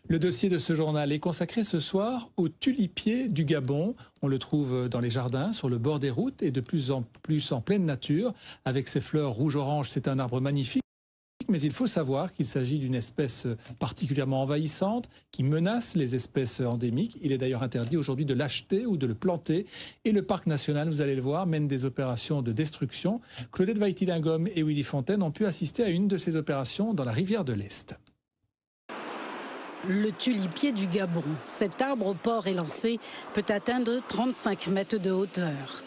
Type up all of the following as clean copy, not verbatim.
Le dossier de ce journal est consacré ce soir au tulipier du Gabon. On le trouve dans les jardins, sur le bord des routes et de plus en plus en pleine nature. Avec ses fleurs rouge-orange, c'est un arbre magnifique. Mais il faut savoir qu'il s'agit d'une espèce particulièrement envahissante qui menace les espèces endémiques. Il est d'ailleurs interdit aujourd'hui de l'acheter ou de le planter. Et le parc national, vous allez le voir, mène des opérations de destruction. Claudette Vaïti-Lingom et Willy Fontaine ont pu assister à une de ces opérations dans la rivière de l'Est. Le tulipier du Gabon, cet arbre au port élancé, peut atteindre 35 mètres de hauteur.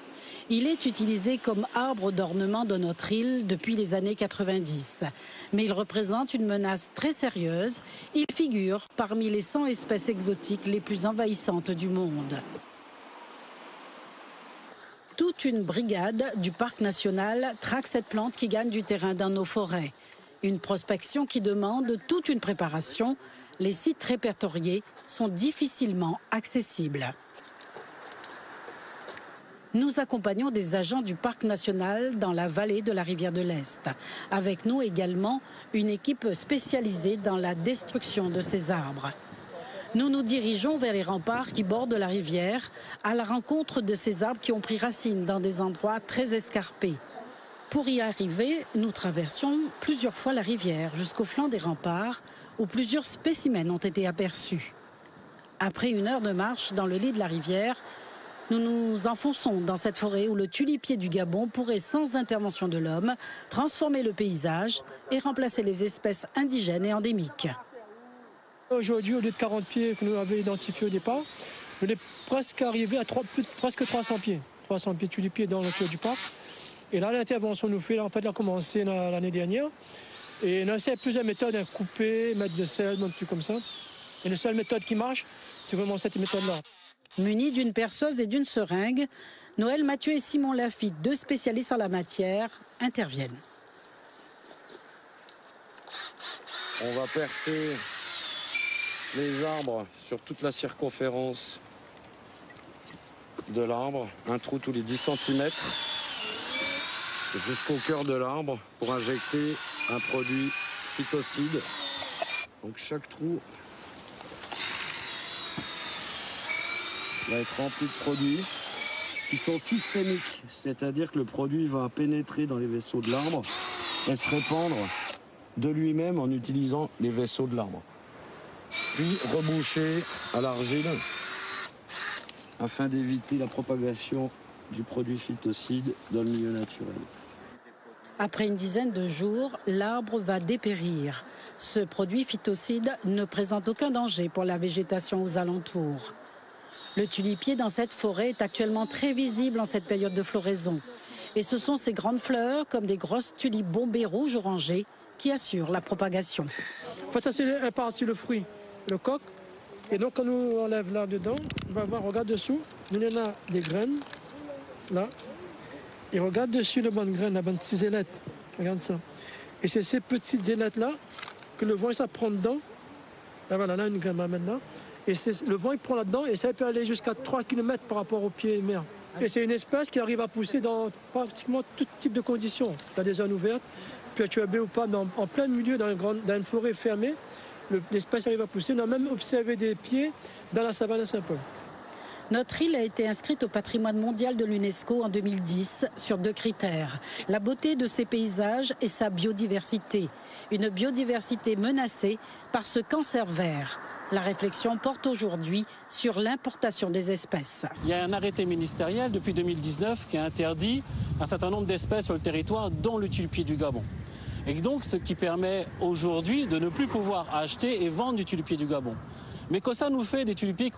Il est utilisé comme arbre d'ornement de notre île depuis les années 90. Mais il représente une menace très sérieuse. Il figure parmi les 100 espèces exotiques les plus envahissantes du monde. Toute une brigade du parc national traque cette plante qui gagne du terrain dans nos forêts. Une prospection qui demande toute une préparation. Les sites répertoriés sont difficilement accessibles. Nous accompagnons des agents du parc national dans la vallée de la rivière de l'Est. Avec nous également une équipe spécialisée dans la destruction de ces arbres. Nous nous dirigeons vers les remparts qui bordent la rivière à la rencontre de ces arbres qui ont pris racine dans des endroits très escarpés. Pour y arriver, nous traversions plusieurs fois la rivière jusqu'au flanc des remparts où plusieurs spécimens ont été aperçus. Après une heure de marche dans le lit de la rivière, nous nous enfonçons dans cette forêt où le tulipier du Gabon pourrait, sans intervention de l'homme, transformer le paysage et remplacer les espèces indigènes et endémiques. Aujourd'hui, au lieu de 40 pieds que nous avions identifiés au départ, on est presque arrivé à presque 300 pieds. 300 pieds de tulipiers dans le cœur du parc. Et là, l'intervention nous fait, en fait, elle a commencé l'année dernière. Et on a essayé plusieurs méthodes, couper, mettre de sel, un truc comme ça. Et la seule méthode qui marche, c'est vraiment cette méthode-là. Munis d'une perceuse et d'une seringue, Noël Mathieu et Simon Lafitte, deux spécialistes en la matière, interviennent. On va percer les arbres sur toute la circonférence de l'arbre, un trou tous les 10 cm, jusqu'au cœur de l'arbre pour injecter un produit phytocide. Donc chaque trou va être rempli de produits qui sont systémiques, c'est-à-dire que le produit va pénétrer dans les vaisseaux de l'arbre et se répandre de lui-même en utilisant les vaisseaux de l'arbre. Puis reboucher à l'argile afin d'éviter la propagation du produit phytocide dans le milieu naturel. Après une dizaine de jours, l'arbre va dépérir. Ce produit phytocide ne présente aucun danger pour la végétation aux alentours. Le tulipier dans cette forêt est actuellement très visible en cette période de floraison. Et ce sont ces grandes fleurs, comme des grosses tulipes bombées rouges orangées, qui assurent la propagation. Enfin, ça, c'est un parti le fruit, le coq. Et donc, quand nous enlève là dedans, on va voir, regarde dessous, il y en a des graines, là. Et regarde dessus la bonne graine, la bonne petite ailette. Regarde ça. Et c'est ces petites ailettes-là que le vent, ça prend dedans. Là, voilà, là, une graine maintenant. Et le vent, il prend là-dedans et ça peut aller jusqu'à 3 km par rapport au pied mer. Et c'est une espèce qui arrive à pousser dans pratiquement tout type de conditions. Dans des zones ouvertes, perturbées ou pas, mais en plein milieu, dans une forêt fermée, l'espèce arrive à pousser. On a même observé des pieds dans la savane à Saint-Paul. Notre île a été inscrite au patrimoine mondial de l'UNESCO en 2010 sur 2 critères. La beauté de ses paysages et sa biodiversité. Une biodiversité menacée par ce cancer vert. La réflexion porte aujourd'hui sur l'importation des espèces. Il y a un arrêté ministériel depuis 2019 qui a interdit un certain nombre d'espèces sur le territoire, dont le tulipier du Gabon. Et donc, ce qui permet aujourd'hui de ne plus pouvoir acheter et vendre du tulipier du Gabon. Mais que ça nous fait des tulipiers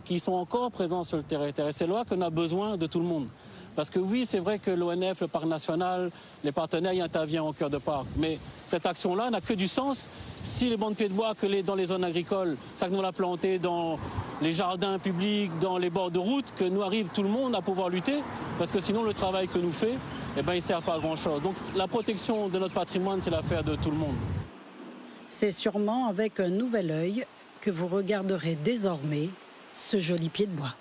qui sont encore présents sur le territoire. Et c'est là qu'on a besoin de tout le monde. Parce que oui, c'est vrai que l'ONF, le parc national, les partenaires y interviennent au cœur de parc. Mais cette action-là n'a que du sens si les bancs de pieds de bois que dans les zones agricoles, ça que nous l'a planté dans les jardins publics, dans les bords de route, que nous arrive tout le monde à pouvoir lutter. Parce que sinon, le travail que nous fait, il ne sert pas à grand-chose. Donc la protection de notre patrimoine, c'est l'affaire de tout le monde. C'est sûrement avec un nouvel œil que vous regarderez désormais ce joli pied de bois.